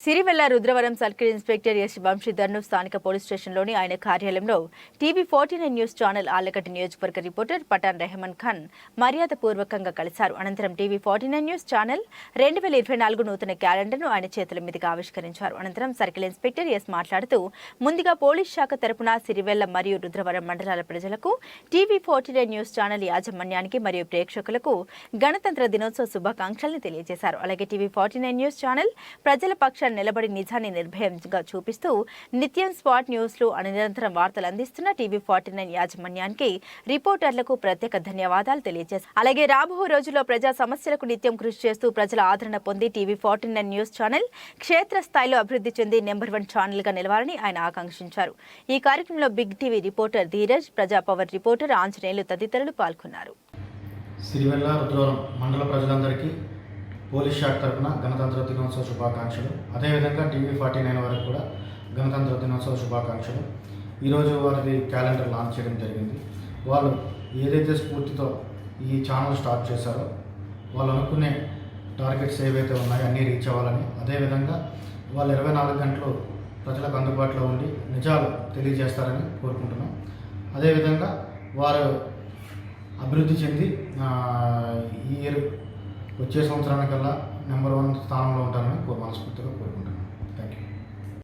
Sirivella Rudravaram circle inspector S వంశీధర్ను స్థానిక police స్టేషన్లోని ఆయన కార్యాలయంలో టీవీ49 న్యూస్ ఛానల్ ఆళ్లగడ్డ నియోజకవర్గ రిపోర్టర్ పఠాన్ రెహమాన్ ఖాన్ మర్యాదపూర్వకంగా కలిశారు. అనంతరం టీవీ49 న్యూస్ ఛానల్ 2024 నూతన క్యాలెండర్ను ఆయన చేతుల మీదుగా ఆవిష్కరించారు. అనంతరం సర్కిల్ ఇన్స్పెక్టర్ ఎస్ మాట్లాడుతూ ముందుగా పోలీస్ శాఖ తరపున సిరివెల్ల మరియు రుద్రవరం మండలాల ప్రజలకు టీవీ49 న్యూస్ ఛానల్ యాజమాన్యానికి మరియు ప్రేక్షకులకు గణతంత్ర దినోత్సవ శుభాకాంక్షలను తెలియజేశారు. అలాగే టీవీ49 న్యూస్ ఛానల్ ప్రజల పక్షాన నిలబడి నిజాన్ని నిర్భయంగా చూపిస్తూ నిత్యం స్పాట్ న్యూస్లు నిరంతరం వార్తలు అందిస్తున్న టీవీ49 యాజమాన్యానికి రిపోర్టర్లకు ప్రత్యేక ధన్యవాదాలు తెలియజేశారు. అలాగే రాబో రోజుల్లో ప్రజా సమస్యలకు నిత్యం కృషి చేస్తూ ప్రజల ఆదరణ పొంది టీవీ49 న్యూస్ ఛానల్ క్షేత్రస్థాయిలో అభివృద్ధి చెంది నెంబర్ 1 ఛానల్ గా నిలవాలని ఆయన ఆకాంక్షించారు. ఈ కార్యక్రమంలో బిగ్ టీవీ రిపోర్టర్ ధీరజ్, ప్రజా పవర్ రిపోర్టర్ ఆంజనేయులు తదితరులు పాల్గొన్నారు. సిరివెల్ల రుద్రవరం మండల ప్రజలందరికీ పోలీస్ శాఖ తరఫున గణతంత్ర దినోత్సవ శుభాకాంక్షలు. అదేవిధంగా టీవీ49 వారికి కూడా గణతంత్ర దినోత్సవ శుభాకాంక్షలు. ఈరోజు వారిది క్యాలెండర్ లాంచ్ చేయడం జరిగింది. వాళ్ళు ఏదైతే స్ఫూర్తితో ఈ ఛానల్ స్టార్ట్ చేశారో వాళ్ళు అనుకునే టార్గెట్స్ ఏవైతే ఉన్నాయో అన్నీ రీచ్ అవ్వాలని, అదేవిధంగా వాళ్ళు 24 గంటలు ప్రజలకు అందుబాటులో ఉండి నిజాలు తెలియజేస్తారని కోరుకుంటున్నాం. అదేవిధంగా వారు అభివృద్ధి చెంది ఈ ఇయర్ వచ్చే సంవత్సరానికల్లా నెంబర్ 1 స్థానంలో ఉంటారని మనస్ఫూర్తిగా కోరుకుంటున్నాను.